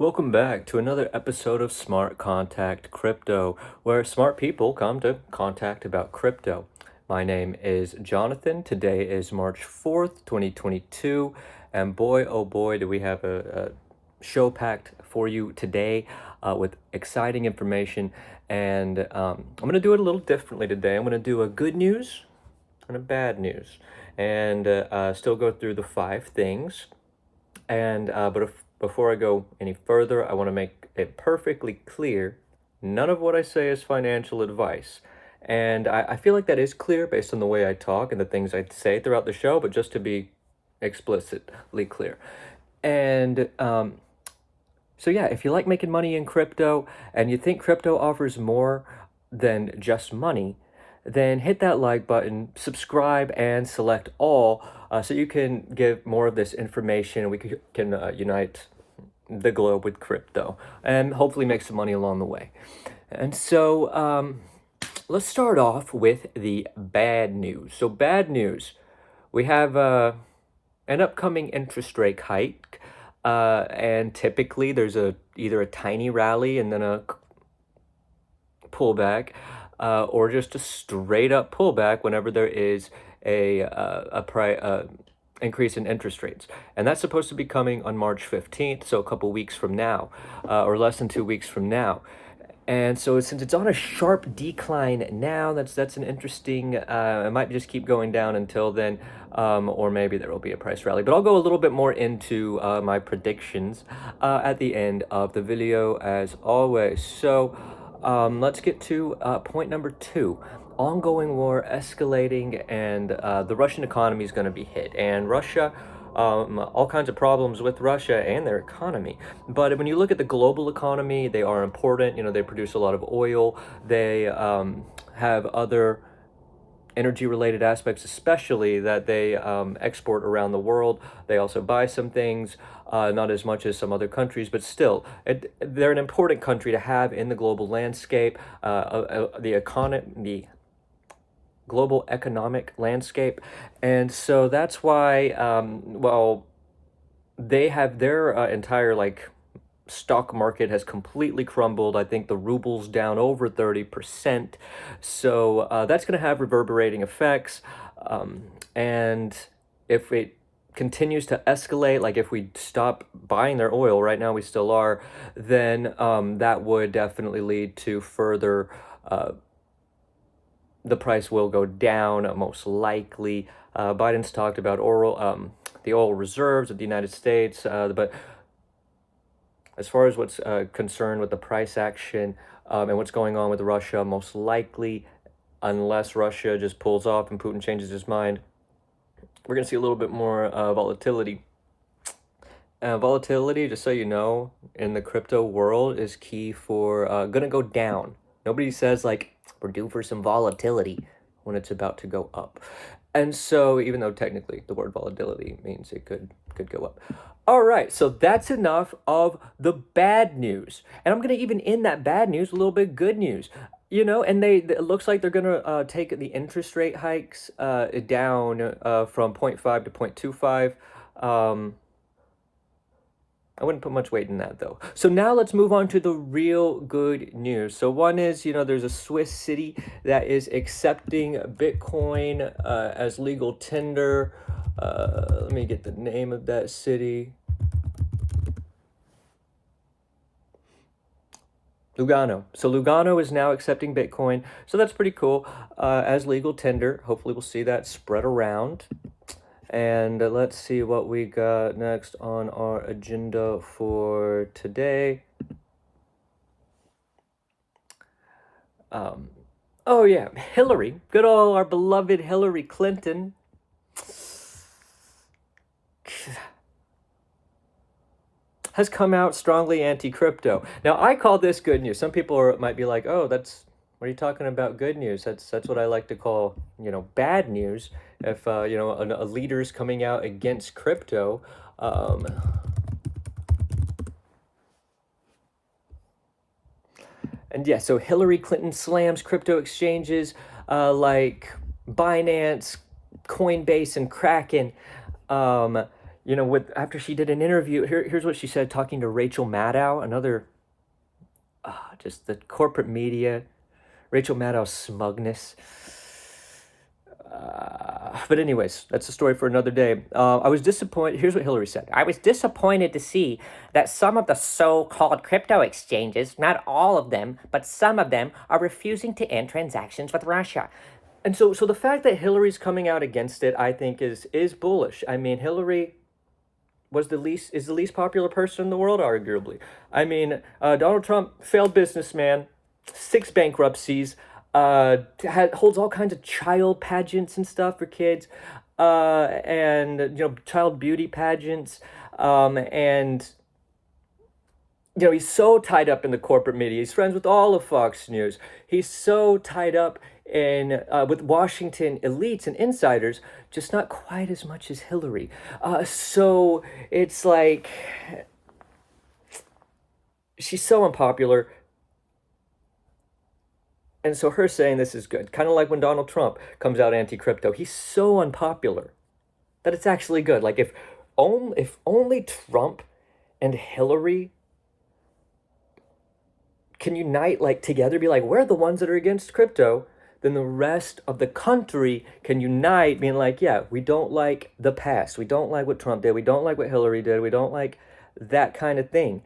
Welcome back to another episode of Smart Contact Crypto, where smart people come to contact about crypto. My name is Jonathan. Today is March 4th, 2022, and boy, oh boy, do we have a show packed for you today with exciting information. And I'm going to do it a little differently today. I'm going to do a good news and a bad news, and still go through the five things. Before I go any further, I want to make it perfectly clear, none of what I say is financial advice. And I feel like that is clear based on the way I talk and the things I say throughout the show, but just to be explicitly clear. And so yeah, if you like making money in crypto and you think crypto offers more than just money, then hit that like button, subscribe, and select all so you can give more of this information and we can unite the globe with crypto and hopefully make some money along the way. And so let's start off with the bad news. So, bad news, we have an upcoming interest rate hike. And typically there's either a tiny rally and then a pullback, or just a straight up pullback whenever there is a increase in interest rates. And that's supposed to be coming on March 15th, so a couple weeks from now, or less than 2 weeks from now. And so since it's on a sharp decline now, that's an interesting, it might just keep going down until then, or maybe there will be a price rally. But I'll go a little bit more into my predictions at the end of the video as always. So let's get to point number 2. Ongoing war escalating, and the Russian economy is going to be hit. And Russia, all kinds of problems with Russia and their economy. But when you look at the global economy, they are important. You know, they produce a lot of oil. They have other energy-related aspects, especially that they export around the world. They also buy some things, not as much as some other countries, but still, they're an important country to have in the global landscape. The global economic landscape. And so that's why, they have their entire stock market has completely crumbled. I think the ruble's down over 30%. So that's going to have reverberating effects. And if it continues to escalate, like if we stop buying their oil, right now we still are, then that would definitely lead to further the price will go down, most likely. Biden's talked about the oil reserves of the United States, but as far as what's concerned with the price action and what's going on with Russia, most likely, unless Russia just pulls off and Putin changes his mind, we're going to see a little bit more volatility. Volatility, just so you know, in the crypto world is key for going to go down. Nobody says we're due for some volatility when it's about to go up. And so even though technically the word volatility means it could go up. All right, so that's enough of the bad news. And I'm going to even end that bad news a little bit good news. You know, and it looks like they're going to take the interest rate hikes down from 0.5 to 0.25. I wouldn't put much weight in that, though. So now let's move on to the real good news. So one is, there's a Swiss city that is accepting Bitcoin as legal tender. Let me get the name of that city. Lugano. So Lugano is now accepting Bitcoin. So that's pretty cool as legal tender. Hopefully we'll see that spread around. And let's see what we got next on our agenda for today. Oh yeah, Hillary, good old our beloved Hillary Clinton. Has come out strongly anti-crypto. Now, I call this good news. Some people might be like, oh, what are you talking about good news? That's what I like to call, bad news. If, a leader's coming out against crypto. And yeah, so Hillary Clinton slams crypto exchanges like Binance, Coinbase, and Kraken. with after she did an interview, here's what she said talking to Rachel Maddow, another just the corporate media, Rachel Maddow's smugness. But anyways, that's a story for another day. I was disappointed. Here's what Hillary said. I was disappointed to see that some of the so-called crypto exchanges, not all of them, but some of them, are refusing to end transactions with Russia. And so the fact that Hillary's coming out against it, I think, is bullish. I mean, Hillary is the least popular person in the world, arguably. I mean, Donald Trump, failed businessman, 6 bankruptcies, holds all kinds of child pageants and stuff for kids, and child beauty pageants, and he's so tied up in the corporate media. He's friends with all of Fox News. He's so tied up in with Washington elites and insiders, just not quite as much as Hillary. So it's like she's so unpopular. And so her saying this is good, kind of like when Donald Trump comes out anti-crypto. He's so unpopular that it's actually good. Like if only Trump and Hillary can unite like together, be like, we're the ones that are against crypto, then the rest of the country can unite, being like, yeah, we don't like the past. We don't like what Trump did. We don't like what Hillary did. We don't like that kind of thing.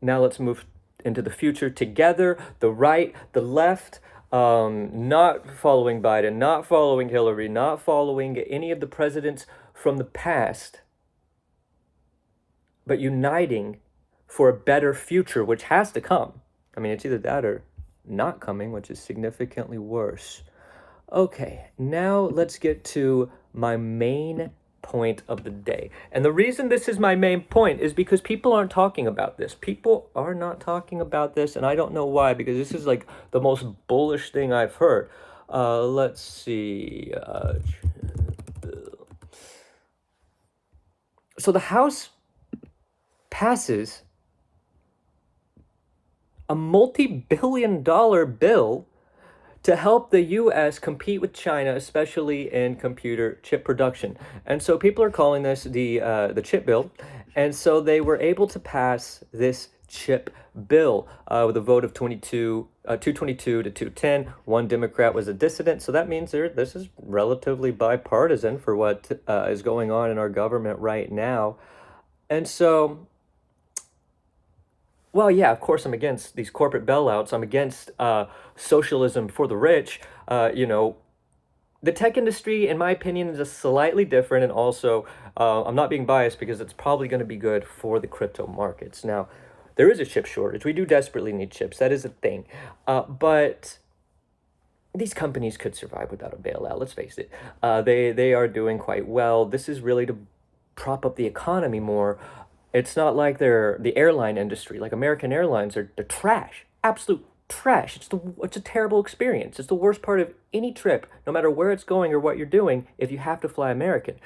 Now let's move into the future together, the right, the left, not following Biden, not following Hillary, not following any of the presidents from the past, but uniting for a better future, which has to come. I mean, it's either that or not coming, which is significantly worse. Okay, now let's get to my main point of the day. And the reason this is my main point is because people aren't talking about this. People are not talking about this, and I don't know why, because this is like the most bullish thing I've heard. Let's see. So the House passes a multi-billion-dollar bill to help the U.S. compete with China, especially in computer chip production. And so people are calling this the chip bill. And so they were able to pass this chip bill with a vote of 222 to 210. One Democrat was a dissident. So that means this is relatively bipartisan for what is going on in our government right now. And so, well, yeah, of course, I'm against these corporate bailouts. I'm against socialism for the rich. The tech industry, in my opinion, is just slightly different. And also, I'm not being biased because it's probably going to be good for the crypto markets. Now, there is a chip shortage. We do desperately need chips. That is a thing. But these companies could survive without a bailout. Let's face it. They are doing quite well. This is really to prop up the economy more. It's not like the airline industry, like American Airlines, they're trash, absolute trash. It's a terrible experience. It's the worst part of any trip, no matter where it's going or what you're doing, if you have to fly American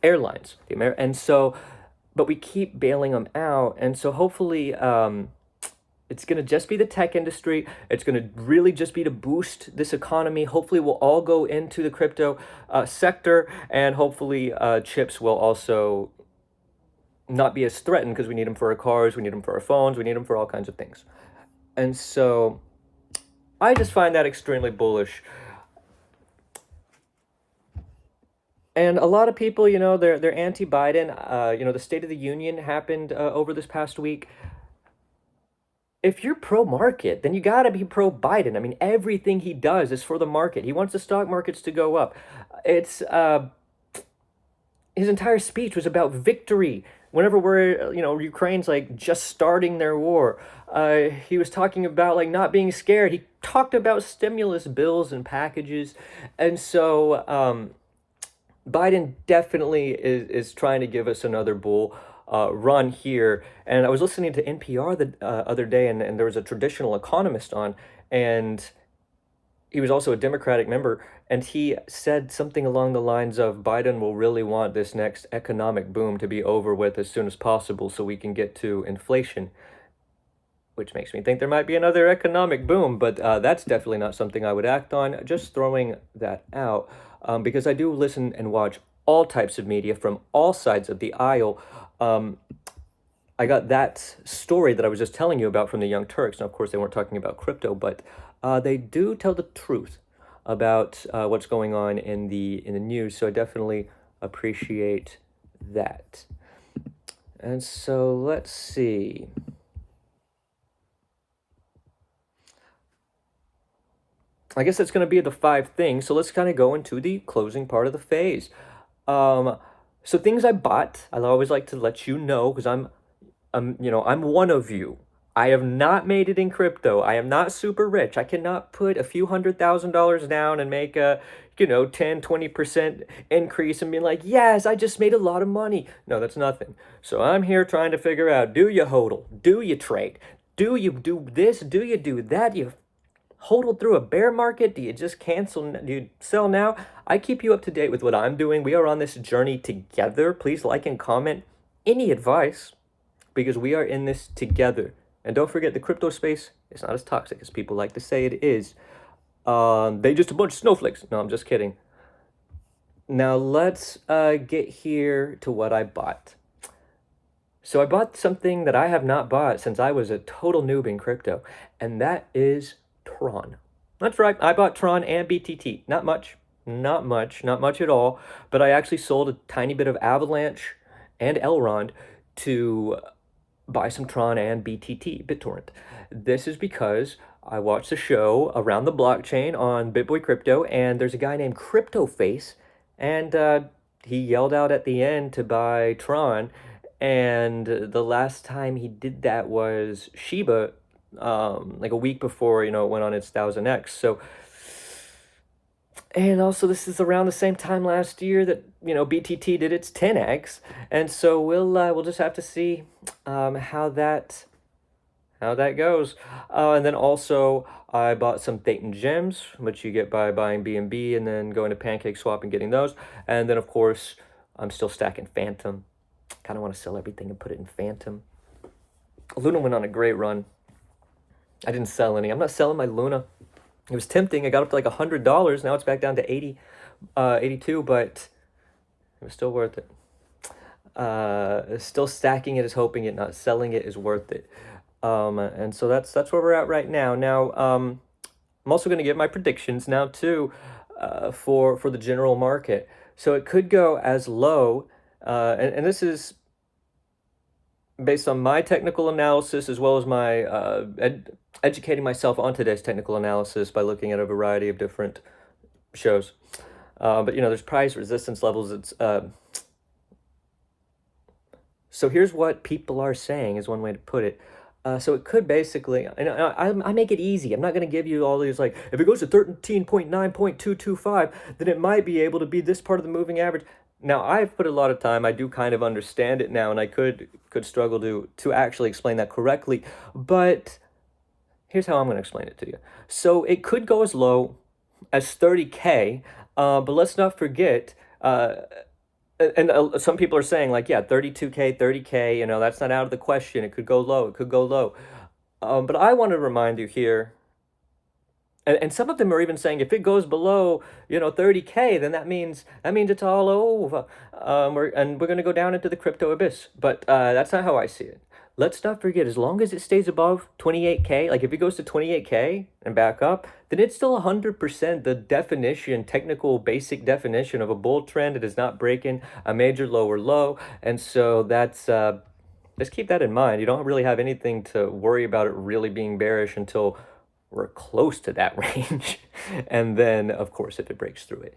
Airlines. But we keep bailing them out, and so hopefully it's going to just be the tech industry. It's going to really just be to boost this economy. Hopefully we'll all go into the crypto sector, and hopefully chips will also not be as threatened, because we need them for our cars, we need them for our phones, we need them for all kinds of things. And so I just find that extremely bullish. And a lot of people, they're anti-Biden. The State of the Union happened over this past week. If you're pro-market, then you got to be pro-Biden. I mean, everything he does is for the market. He wants the stock markets to go up. His entire speech was about victory. Whenever Ukraine's like just starting their war, he was talking about like not being scared. He talked about stimulus bills and packages. And so Biden definitely is trying to give us another bull run here. And I was listening to NPR the other day, and there was a traditional economist on, and he was also a Democratic member, and he said something along the lines of Biden will really want this next economic boom to be over with as soon as possible so we can get to inflation, which makes me think there might be another economic boom, but that's definitely not something I would act on. Just throwing that out, because I do listen and watch all types of media from all sides of the aisle. I got that story that I was just telling you about from the Young Turks. Now, of course, they weren't talking about crypto, but they do tell the truth about what's going on in the news. So I definitely appreciate that. And so let's see. I guess that's going to be the 5 things. So let's kind of go into the closing part of the phase. So things I bought, I always like to let you know because I'm one of you. I have not made it in crypto. I am not super rich. I cannot put a few $100,000 down and make a, 10, 20% increase and be like, yes, I just made a lot of money. No, that's nothing. So I'm here trying to figure out, do you hodl? Do you trade? Do you do this? Do you do that? You hodl through a bear market? Do you just cancel? Do you sell now? I keep you up to date with what I'm doing. We are on this journey together. Please like and comment any advice because we are in this together. And don't forget, the crypto space is not as toxic as people like to say it is. They just a bunch of snowflakes. No, I'm just kidding. Now let's get here to what I bought. So I bought something that I have not bought since I was a total noob in crypto, and that is Tron. That's right, I bought Tron and BTT. Not much, not much at all, but I actually sold a tiny bit of Avalanche and Elrond to buy some Tron and BTT, BitTorrent. This is because I watched a show around the blockchain on BitBoy Crypto, and there's a guy named CryptoFace, and he yelled out at the end to buy Tron, and the last time he did that was Shiba, like a week before, it went on its 1000x. So, and also this is around the same time last year that, BTT did its 10x. And so we'll just have to see how that goes. And then also I bought some Thetan gems, which you get by buying BNB and then going to Pancake Swap and getting those. And then of course I'm still stacking Phantom. Kind of want to sell everything and put it in Phantom. Luna went on a great run. I didn't sell any. I'm not selling my Luna. It was tempting. I got up to like $100. Now it's back down to 82, but it was still worth it. Still stacking it is hoping it, not selling it is worth it. And so that's where we're at right now. Now, I'm also going to give my predictions now too, for the general market. So it could go as low, and this is based on my technical analysis as well as my educating myself on today's technical analysis by looking at a variety of different shows. But there's price resistance levels. It's so here's what people are saying is one way to put it. So it could basically, and I make it easy. I'm not going to give you all these, like, if it goes to 13.9.225, then it might be able to be this part of the moving average. Now, I've put a lot of time. I do kind of understand it now, and I could struggle to actually explain that correctly. But here's how I'm going to explain it to you. So it could go as low as 30K, but let's not forget, and some people are saying, like, yeah, 32K, 30K, that's not out of the question. It could go low. It could go low. But I want to remind you here, and some of them are even saying if it goes below, 30K, then that means it's all over. We're going to go down into the crypto abyss. But that's not how I see it. Let's not forget, as long as it stays above 28K, like if it goes to 28K and back up, then it's still 100% the definition, technical basic definition of a bull trend. It is not breaking a major lower low. And so that's, just keep that in mind. You don't really have anything to worry about it really being bearish until we're close to that range. And then, of course, if it breaks through it.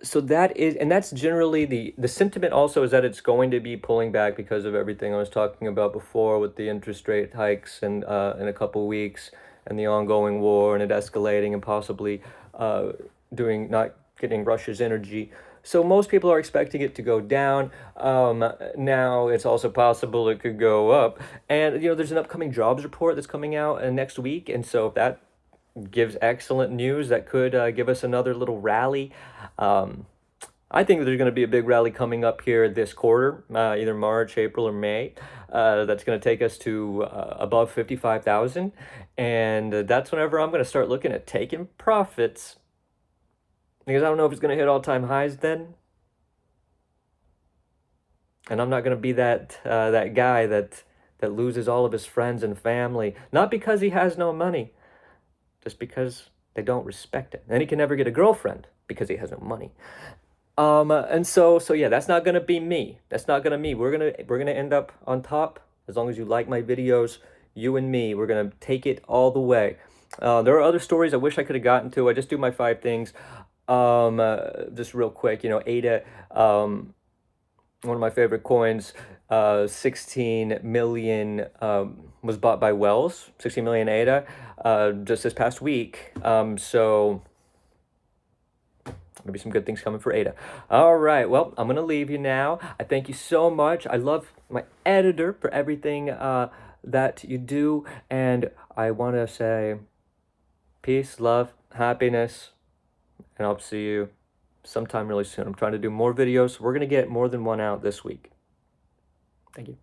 So that is, and that's generally the sentiment also is that it's going to be pulling back because of everything I was talking about before with the interest rate hikes and in a couple weeks and the ongoing war and it escalating and possibly not getting Russia's energy. So most people are expecting it to go down. Now it's also possible it could go up. And, there's an upcoming jobs report that's coming out next week. And so if that gives excellent news, that could give us another little rally. I think there's going to be a big rally coming up here this quarter, either March, April, or May. That's going to take us to above 55,000. And that's whenever I'm going to start looking at taking profits. Because I don't know if it's going to hit all-time highs then. And I'm not going to be that guy that loses all of his friends and family, not because he has no money, just because they don't respect it. And he can never get a girlfriend because he has no money. And so yeah, that's not gonna be me. That's not gonna me. We're gonna end up on top as long as you like my videos. You and me, we're gonna take it all the way. There are other stories I wish I could have gotten to. I just do my 5 things. Just real quick, ADA, one of my favorite coins, 16 million was bought by Wells, 16 million ADA, just this past week. So maybe some good things coming for Ada. All right, well, I'm going to leave you now. I thank you so much. I love my editor for everything that you do. And I want to say peace, love, happiness, and I'll see you sometime really soon. I'm trying to do more videos. So we're going to get more than one out this week. Thank you.